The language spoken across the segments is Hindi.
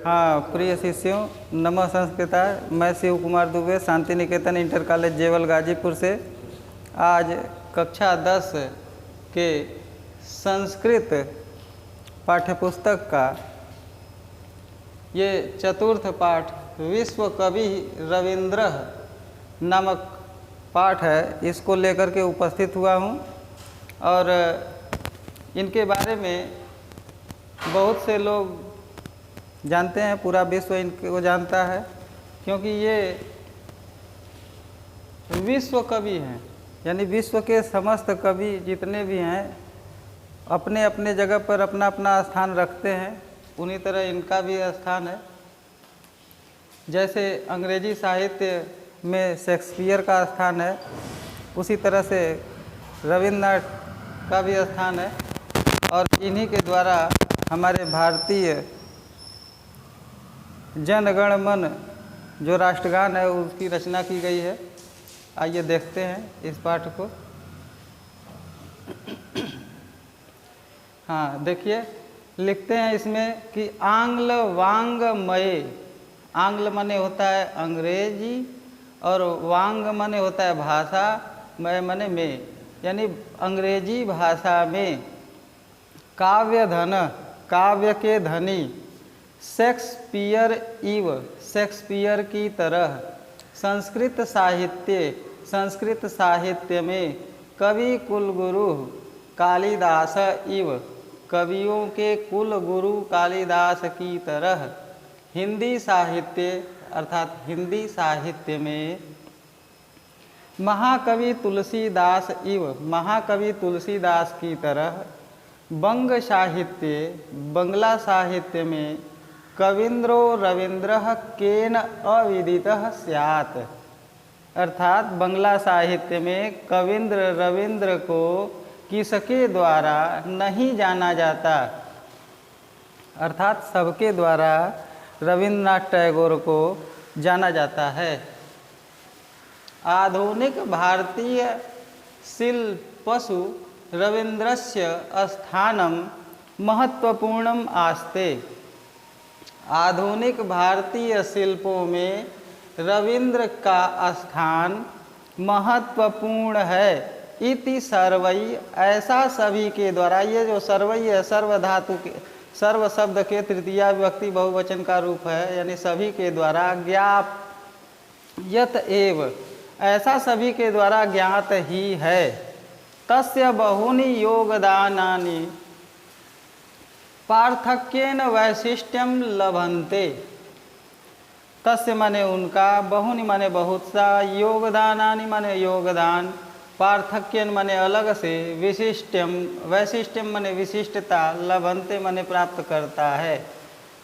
हाँ, प्रिय शिष्यों, नमः संस्कृताय। मैं शिव कुमार दुबे, शांति निकेतन इंटर कॉलेज जेवल गाजीपुर से आज कक्षा 10 के संस्कृत पाठ्यपुस्तक का ये चतुर्थ पाठ विश्व कवि रविंद्र नामक पाठ है, इसको लेकर के उपस्थित हुआ हूँ। और इनके बारे में बहुत से लोग जानते हैं, पूरा विश्व इनको जानता है, क्योंकि ये विश्व कवि हैं। यानी विश्व के समस्त कवि जितने भी हैं अपने अपने जगह पर अपना अपना स्थान रखते हैं, उन्हीं तरह इनका भी स्थान है। जैसे अंग्रेजी साहित्य में शेक्सपियर का स्थान है, उसी तरह से रविन्द्रनाथ का भी स्थान है। और इन्हीं के द्वारा हमारे भारतीय जनगण मन जो राष्ट्रगान है उसकी रचना की गई है। आइए देखते हैं इस पाठ को। हाँ, देखिए, लिखते हैं इसमें कि आंग्ल वांग मये। आंग्ल माने होता है अंग्रेजी और वांग माने होता है भाषा, मय माने में, यानी अंग्रेजी भाषा में काव्य धन, काव्य के धनी शेक्सपियर इव, शेक्सपियर की तरह संस्कृत साहित्य में कवि कुलगुरु कालिदास इव, कवियों के कुल गुरु कालिदास की तरह हिंदी साहित्य अर्थात हिंदी साहित्य में महाकवि तुलसीदास इव, महाकवि तुलसीदास की तरह बंग साहित्य, बंगला साहित्य में कविंद्रो रविंद्रः केन अविदितः स्यात्, अर्थात बंगला साहित्य में कविंद्र रविंद्र को किसके द्वारा नहीं जाना जाता, अर्थात सबके द्वारा रविन्द्रनाथ टैगोर को जाना जाता है। आधुनिक भारतीय शिल्पसु रविन्द्रस्य स्थानं महत्वपूर्णम् आस्ते। आधुनिक भारतीय शिल्पों में रविंद्र का स्थान महत्वपूर्ण है। इति सर्वई, ऐसा सभी के द्वारा, ये जो सर्वई है सर्व धातु के, सर्व शब्द के तृतीया विभक्ति बहुवचन का रूप है, यानी सभी के द्वारा ज्ञात एव, ऐसा सभी के द्वारा ज्ञात ही है। तस्य बहुनि योगदानानि पार्थक्येन वैशिष्ट्यम लभन्ते। तस्य माने उनका, बहुनि माने बहुत सा, योगदानानि माने योगदान, पार्थक्यन माने अलग से, विशिष्ट्यम, वैशिष्ट्यम माने विशिष्टता, लभन्ते माने प्राप्त करता है।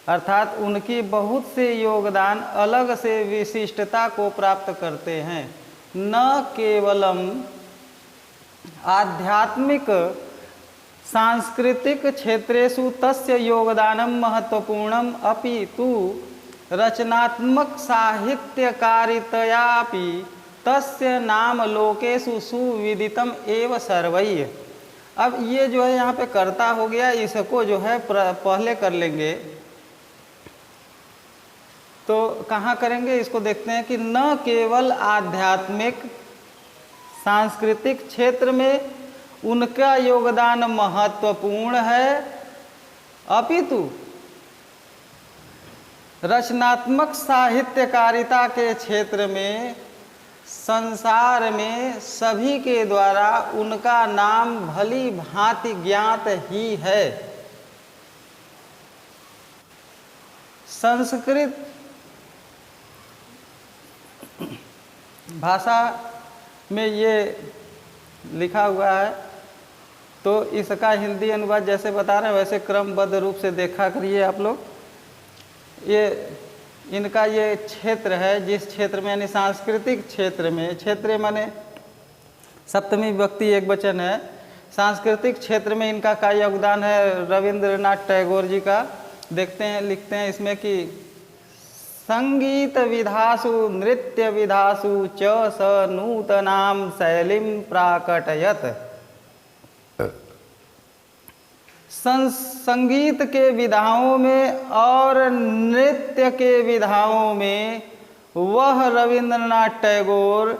अर्थात उनकी बहुत से योगदान अलग से विशिष्टता को प्राप्त करते हैं। न केवलम आध्यात्मिक सांस्कृतिक क्षेत्रेषु तस्य योगदानं महत्वपूर्णम् अपि तु रचनात्मक साहित्यकारितयापि तस्य नाम लोकेषु सुविदितम एव सर्वैः। अब ये जो है यहाँ पे कर्ता हो गया, इसको जो है पहले कर लेंगे, तो कहाँ करेंगे इसको देखते हैं कि न केवल आध्यात्मिक सांस्कृतिक क्षेत्र में उनका योगदान महत्वपूर्ण है, अपितु रचनात्मक साहित्यकारिता के क्षेत्र में संसार में सभी के द्वारा उनका नाम भली भांति ज्ञात ही है। संस्कृत भाषा में ये लिखा हुआ है, तो इसका हिंदी अनुवाद जैसे बता रहे हैं वैसे क्रमबद्ध रूप से देखा करिए आप लोग। ये इनका ये क्षेत्र है, जिस क्षेत्र में यानी सांस्कृतिक क्षेत्र में, क्षेत्र माने सप्तमी विभक्ति एक वचन है, सांस्कृतिक क्षेत्र में इनका क्या योगदान है रविंद्रनाथ टैगोर जी का। देखते हैं, लिखते हैं इसमें कि संगीत विधासु नृत्य विधासु च स नूतनां शैलीं प्राकटयत्। संगीत के विधाओं में और नृत्य के विधाओं में वह रविंद्रनाथ टैगोर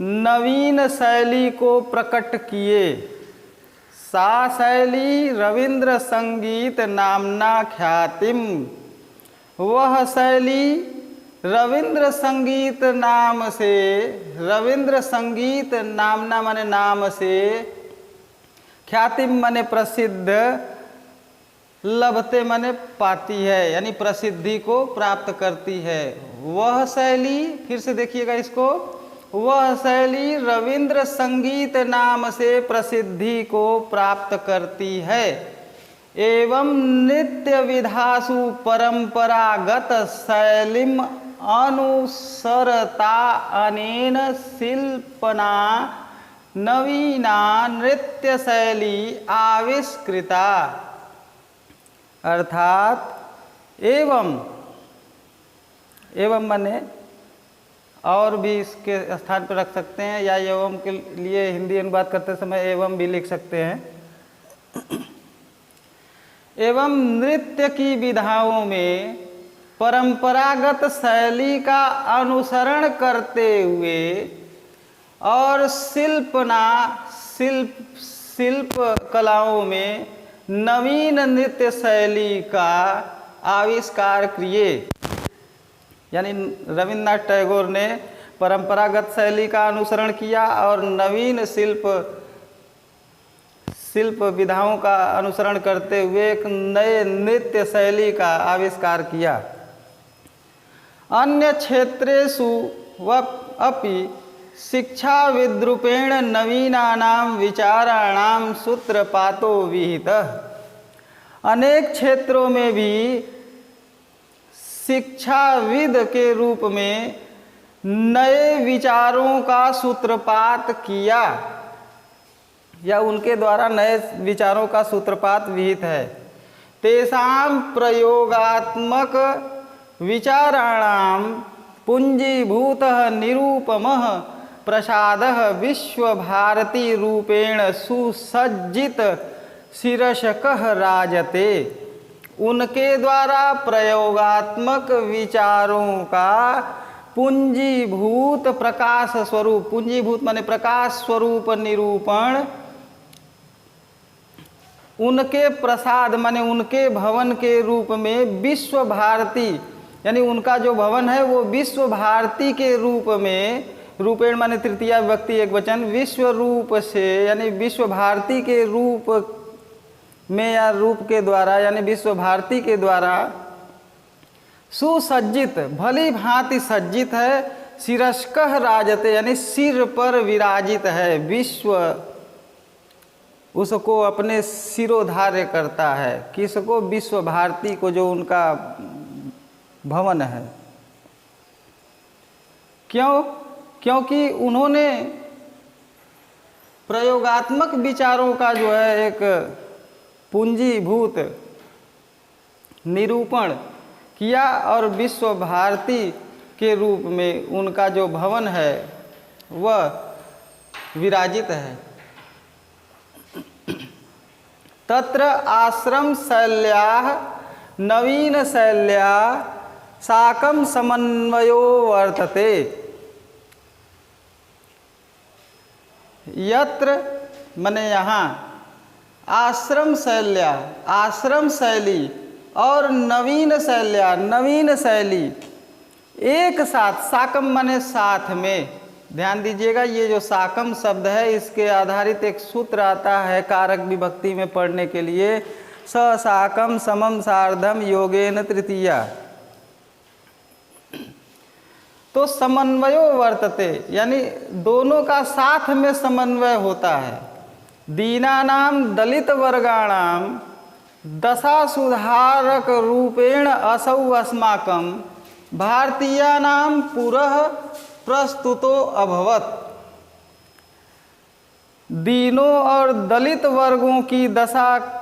नवीन शैली को प्रकट किए। सा शैली रविंद्र संगीत नामना ख्यातिम, वह शैली रविंद्र संगीत नाम से, रविंद्र संगीत नामना माने नाम से, ख्यातिम माने प्रसिद्ध, लभते माने पाती है, यानी प्रसिद्धि को प्राप्त करती है। वह शैली, फिर से देखिएगा इसको, वह शैली रविंद्र संगीत नाम से प्रसिद्धि को प्राप्त करती है एवं नृत्य विधासु परंपरागत शैलीम अनुसरता अनेन शिल्पना नवीना नृत्य शैली आविष्कृता। अर्थात एवं माने और भी इसके स्थान पर रख सकते हैं, या एवं के लिए हिंदी अनुवाद करते समय एवं भी लिख सकते हैं। एवं नृत्य की विधाओं में परंपरागत शैली का अनुसरण करते हुए और शिल्प कलाओं में नवीन नृत्य शैली का आविष्कार किए। यानी रविंद्रनाथ टैगोर ने परंपरागत शैली का अनुसरण किया और नवीन शिल्प विधाओं का अनुसरण करते हुए एक नए नृत्य शैली का आविष्कार किया। अन्य क्षेत्रेषु अपि शिक्षा विद्रूपेण नवीनानां विचाराणां सूत्रपातो विहितः। अनेक क्षेत्रों में भी शिक्षाविद के रूप में नए विचारों का सूत्रपात किया, या उनके द्वारा नए विचारों का सूत्रपात विहित है। तेषां प्रयोगात्मक विचाराणां पुंजीभूतः निरूपमः प्रसादः विश्वभारती रूपेण सुसज्जित शीर्षकः राजते। उनके द्वारा प्रयोगात्मक विचारों का पुंजीभूत प्रकाश स्वरूप, पुंजीभूत माने प्रकाश स्वरूप निरूपण, उनके प्रसाद माने उनके भवन के रूप में विश्व भारती, यानी उनका जो भवन है वो विश्व भारती के रूप में, रूपेण माने तृतीया विभक्ति एक वचन, विश्व रूप से यानी विश्व भारती के रूप में या रूप के द्वारा यानी विश्व भारती के द्वारा सुसज्जित, भली भांति सज्जित है, शीर्षकः राजते यानी सिर पर विराजित है, विश्व उसको अपने सिरोधार्य करता है। किसको? विश्व भारती को, जो उनका भवन है। क्यों? क्योंकि उन्होंने प्रयोगात्मक विचारों का जो है एक पूंजीभूत निरूपण किया और विश्व भारती के रूप में उनका जो भवन है वह विराजित है। तत्र आश्रम शैल्याः नवीन शैल्या साकं समन्वयो वर्तते। यत्र मने यहाँ आश्रम शैल्या, आश्रम शैली और नवीन शैल्या, नवीन शैली एक साथ, साकम मने साथ में। ध्यान दीजिएगा, ये जो साकम शब्द है इसके आधारित एक सूत्र आता है कारक विभक्ति में पढ़ने के लिए, स साकम समम सार्धम योगेन तृतीया। तो समन्वयो वर्तते यानी दोनों का साथ में समन्वय होता है। दीनानाम दलित वर्गाणाम दशा सुधारक रूपेण असौ अस्माकं भारतीयानां पुरः प्रस्तुतो अभवत्। दीनों और दलित वर्गों की दशा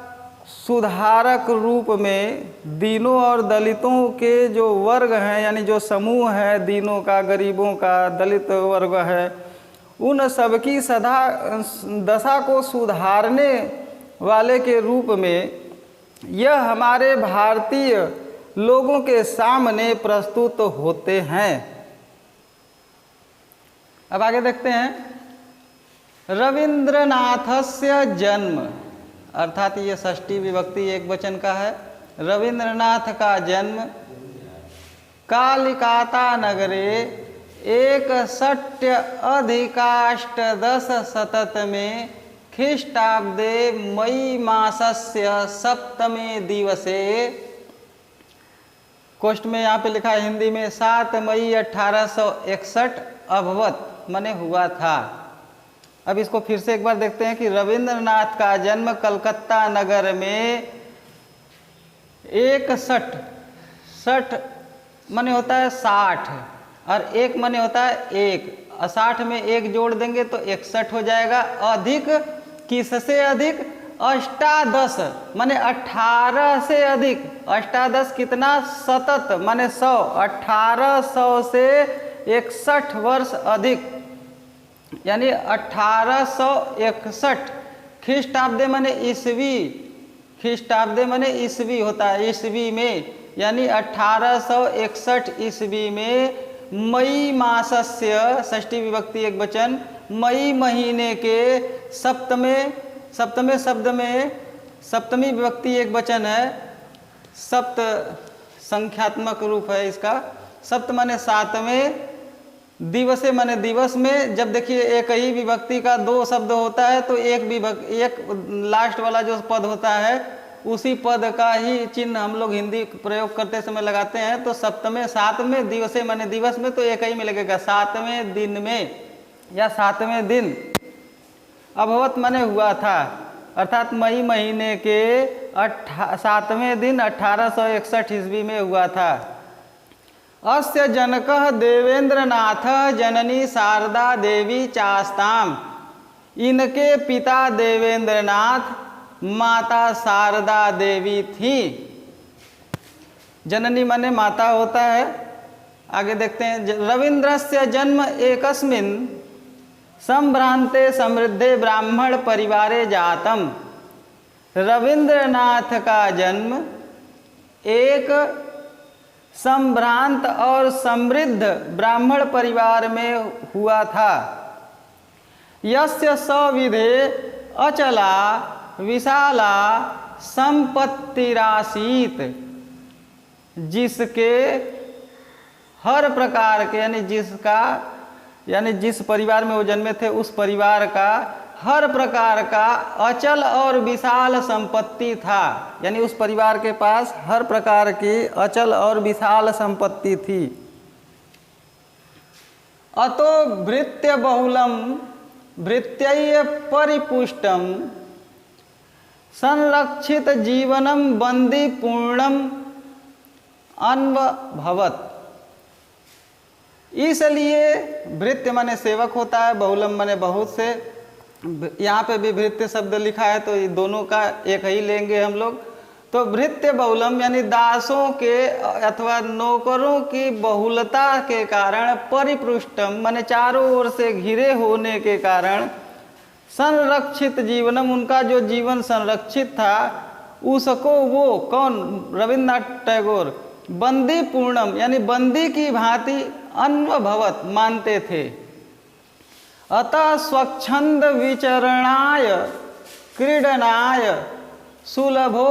सुधारक रूप में, दीनों और दलितों के जो वर्ग हैं यानी जो समूह है दीनों का, गरीबों का, दलित वर्ग है, उन सबकी दशा को सुधारने वाले के रूप में यह हमारे भारतीय लोगों के सामने प्रस्तुत होते हैं। अब आगे देखते हैं। रविंद्रनाथस्य जन्म, अर्थात ये षष्ठी विभक्ति एक वचन का है। रविंद्रनाथ का जन्म कालिकाता नगरे 61 में ख्रीष्टाब्दे मई मासस्य सप्तमे दिवसे, कोष्ठ में यहाँ पे लिखा है हिंदी में 7 मई 1861 अभवत माने हुआ था। अब इसको फिर से एक बार देखते हैं कि रविंद्रनाथ का जन्म कलकत्ता नगर में 61 माने होता है 60 और एक माने होता है 1, 60 में 1 जोड़ देंगे तो 61 हो जाएगा। अधिक किससे अधिक? अष्टादश माने 18 से अधिक। अष्टादश कितना? सतत माने 100, 1800 से 61 वर्ष अधिक, यानी 1861। ख्रीष्टाब्दे माने ईस्वी, ख्रीष्टाब्दे माने ईस्वी होता है, ईस्वी में, यानी 1861 ईस्वी में मई मासस्य, षष्ठी विभक्ति एक वचन, मई महीने के सप्तमे शब्द में सप्तमी विभक्ति एक वचन है, सप्त संख्यात्मक रूप है इसका। सप्त माने 7वें, दिवसे माने दिवस में। जब देखिए एक ही विभक्ति का 2 शब्द होता है तो एक लास्ट वाला जो पद होता है उसी पद का ही चिन्ह हम लोग हिंदी प्रयोग करते समय लगाते हैं। तो सप्तमे 7वें, दिवसे माने दिवस में, तो एक ही में लगेगा 7वें दिन में या 7वें दिन। अभवत माने हुआ था, अर्थात मई महीने के 7वें दिन 1861 ईस्वी में हुआ था। अस्य जनकः देवेंद्रनाथ जननी शारदा देवी चास्ताम, इनके पिता देवेंद्रनाथ, माता शारदा देवी थी। जननी माने माता होता है। आगे देखते हैं। रविंद्रस्य जन्म एकस्मिन् संभ्रांते समृद्धे ब्राह्मण परिवारे जातम, रविंद्रनाथ का जन्म एक संभ्रांत और समृद्ध ब्राह्मण परिवार में हुआ था। यस्य सविधे अचला विशाला संपत्तिरासीत, जिसके हर प्रकार के, यानी जिस परिवार में वो जन्मे थे उस परिवार का हर प्रकार का अचल और विशाल संपत्ति था, यानी उस परिवार के पास हर प्रकार की अचल और विशाल संपत्ति थी। अतो भृत्य बहुलम भृत्यय परिपुष्टम संरक्षित जीवनम बंदी पूर्णम अन्वभवत। इसलिए भृत्य माने सेवक होता है, बहुलम माने बहुत से। यहाँ पे भी भृत्य शब्द लिखा है तो ये दोनों का एक ही लेंगे हम लोग। तो भृत्य बहुलम यानी दासों के अथवा नौकरों की बहुलता के कारण, परिपृष्टम माने चारों ओर से घिरे होने के कारण, संरक्षित जीवनम उनका जो जीवन संरक्षित था उसको वो कौन? रविन्द्रनाथ टैगोर बंदी पूर्णम यानी बंदी की भांति अन्वभवत मानते थे। अतः स्वच्छंद विचरणाय क्रीडनाय सुलभो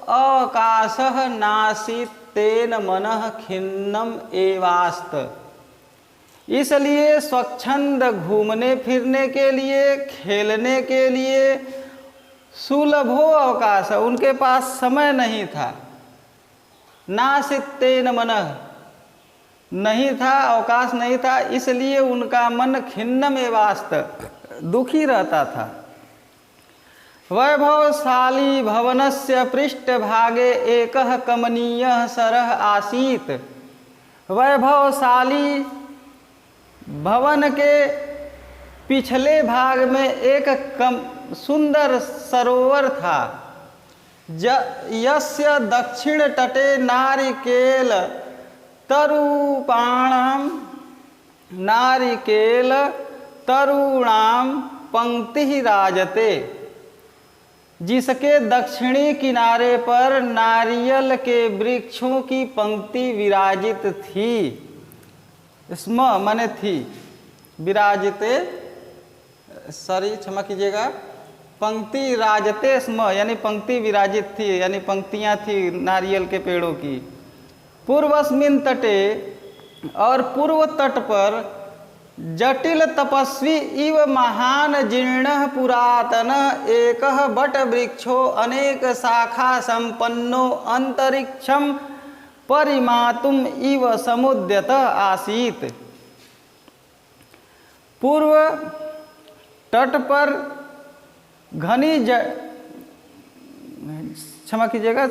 अवकाशः नासीत् तेन मनः खिन्नम एवास्त। इसलिए स्वच्छंद घूमने फिरने के लिए, खेलने के लिए सुलभो अवकाश, उनके पास समय नहीं था। नासीत् तेन मनः नहीं था, अवकाश नहीं था, इसलिए उनका मन खिन्नम एवास्त दुखी रहता था। वैभवशाली भवनस्य पृष्ठभागे एकः कमनीयः सरः आसीत्। वैभवशाली भवन के पिछले भाग में एक सुंदर सरोवर था। यस्य दक्षिण तटे नारिकेल तरुपाणाम नारिकेल तरुणाम पंक्ति राजते, जिसके दक्षिणी किनारे पर नारियल के वृक्षों की पंक्ति विराजित थी। स्म माने थी, विराजिते, सॉरी क्षमा कीजिएगा, पंक्ति राजते स्म यानी पंक्ति विराजित थी, यानी पंक्तियां थी नारियल के पेड़ों की। पूर्वस्मिन तटे, और पूर्व तट पर जटिल तपस्वी इव महान जीर्ण पुरातन एक बट वृक्षो अनेक शाखा संपन्नो अंतरिक्षम परिमातुम इव समुद्यत आसीत। पूर्व तट पर घनी क्षमा कीजिएगा,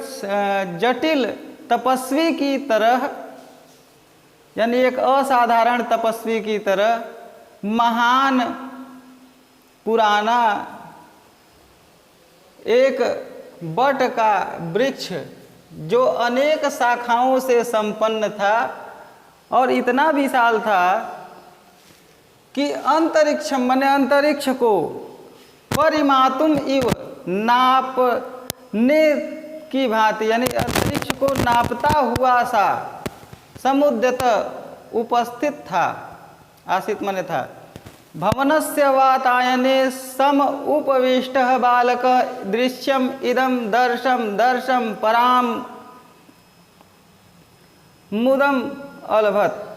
जटिल तपस्वी की तरह, यानी एक असाधारण तपस्वी की तरह, महान पुराना एक बट का वृक्ष जो अनेक शाखाओं से संपन्न था और इतना विशाल था कि अंतरिक्ष माने अंतरिक्ष को परिमातुम इव नापने की भांति, यानी अंतरिक्ष को नापता हुआ सा समुद्यत उपस्थित था, आसित माने था। भवनस्य वातायने सम उपविष्ट बालक दृश्यम इदम दर्शम दर्शम पराम मुदम अलभत।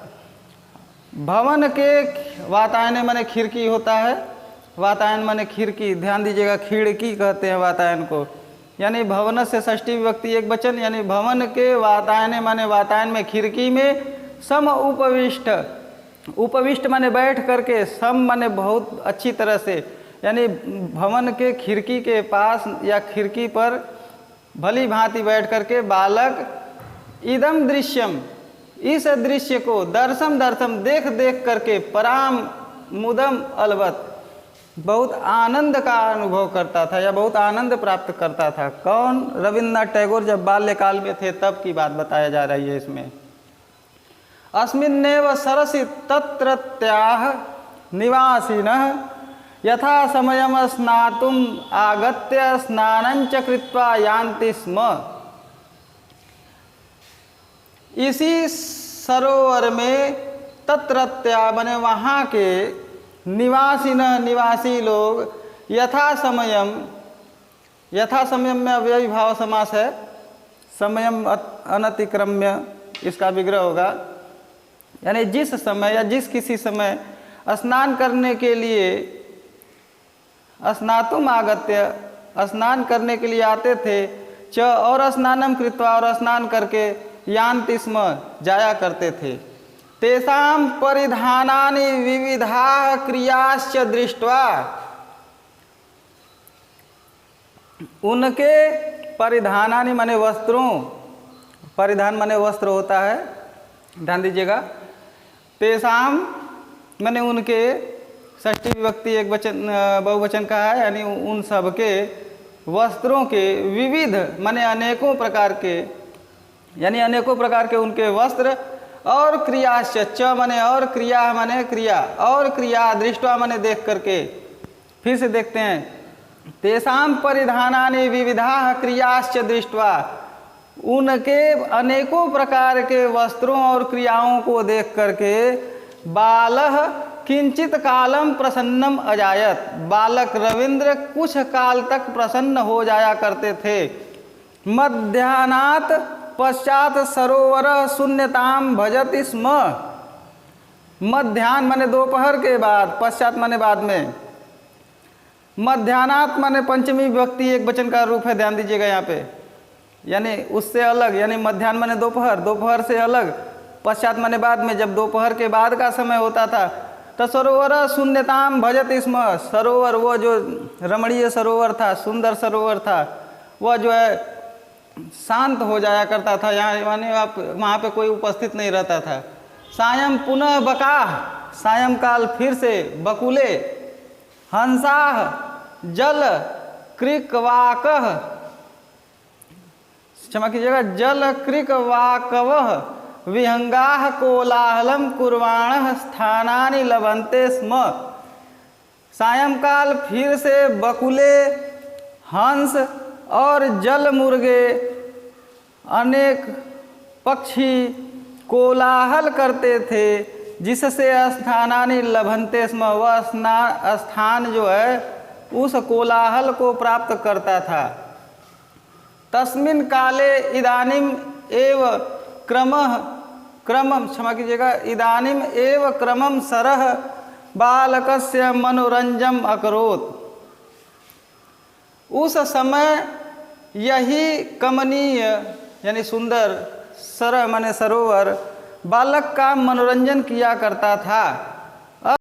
भवन के वातायन माने खिड़की होता है, वातायन माने खिड़की, ध्यान दीजिएगा, खिड़की कहते हैं वातायन को, यानी भवन से षष्ठी विभक्ति एक वचन, यानी भवन के वातायन माने वातायन में, खिड़की में, सम उपविष्ट, उपविष्ट माने बैठ करके, सम माने बहुत अच्छी तरह से, यानी भवन के खिड़की के पास या खिड़की पर भली भांति बैठ करके बालक इदम दृश्यम, इस दृश्य को, दर्शम दर्शम देख देख करके, पराम मुदम अलबत बहुत आनंद का अनुभव करता था या बहुत आनंद प्राप्त करता था। कौन? रविन्द्रनाथ टैगोर जब बाल्यकाल में थे तब की बात बताया जा रही है इसमें। अस्मिन्नेव सरसि तत्रत्याः निवासिनः यथा समयम स्नातुम आगत्य स्नानंच कृत्वा यान्ति स्म। इसी सरोवर में तत्रत्या बने वहाँ के निवासी लोग यथा समयम, यथा समयम में अव्ययी भाव समास है, समयम अनतिक्रम्य इसका विग्रह होगा, यानी जिस समय या जिस किसी समय स्नान करने के लिए, स्नातुम आगत्य, स्नान करने के लिए आते थे, च और स्नानम कृत्वा और स्नान करके, यान्ति स्म जाया करते थे। तेषां परिधानानि विविधा क्रियाश्च दृष्ट्वा, उनके परिधानानि माने वस्त्रों, परिधान माने वस्त्र होता है, ध्यान दीजिएगा। तेषां माने उनके, षष्ठी विभक्ति एक वचन बहुवचन का है, यानी उन सब के वस्त्रों के, विविध माने अनेकों प्रकार के, यानी अनेकों प्रकार के उनके वस्त्र, और क्रियाश्च, च माने और, क्रिया माने क्रिया, और क्रिया, दृष्टवा माने देख करके। फिर से देखते हैं, तेषां परिधानानि विविधा क्रियाश्च दृष्टवा, उनके अनेकों प्रकार के वस्त्रों और क्रियाओं को देख करके, बालः किंचित कालम प्रसन्नम अजायत, बालक रविंद्र कुछ काल तक प्रसन्न हो जाया करते थे। मध्याह्नात् पश्चात सरोवर शून्यताम भजति स्म। मध्याह्न माने दोपहर के बाद, पश्चात माने बाद में, मध्याह्नात माने पंचमी विभक्ति एक वचन का रूप है, ध्यान दीजिएगा यहाँ पे, यानी उससे अलग, यानी मध्याह्न माने दोपहर, दोपहर से अलग, पश्चात माने बाद में, जब दोपहर के बाद का समय होता था, तो सरोवर शून्यताम भजति स्म, सरोवर वो जो रमणीय सरोवर था, सुंदर सरोवर था, वह जो है शांत हो जाया करता था, यहाँ माने आप वहाँ पे कोई उपस्थित नहीं रहता था। सायं पुनः बकाह, सायंकाल फिर से, बकुले, हंसाह जल कृकवाकः, क्षमा कीजिएगा, जल कृकवाकवः विहंगाः कोलाहलम कुर्वाणः स्थानानि लभन्ते स्म। सायंकाल फिर से बकुले, हंस और जल मुर्गे अनेक पक्षी कोलाहल करते थे, जिससे स्थानानि लभन्ते स्म, वह स्थान जो है उस कोलाहल को प्राप्त करता था। तस्मिन् काले इदानीम एव क्रमम क्षमा कीजिएगा, इदानीम एव क्रमम सरह बालकस्य मनोरंजन अकरोत्। उस समय यही कमनीय यानी सुंदर सरह माने सरोवर बालक का मनोरंजन किया करता था।